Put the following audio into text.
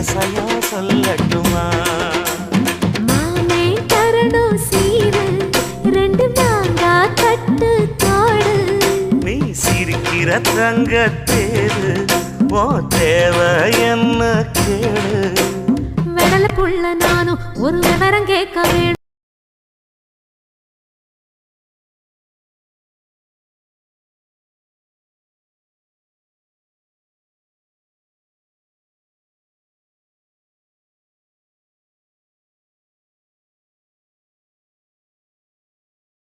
வயசையா சொல்லட்டுமா? மாமே தரணும் சீரு, ரெண்டு மாங்கா கட்டு தோடு. நீ சிரிக்கிற தங்கத்தேரு, ஓ தேவை என்ன கேடு? வெடல புள்ள நானும் ஒரு விவரம் கேட்க வேணும்.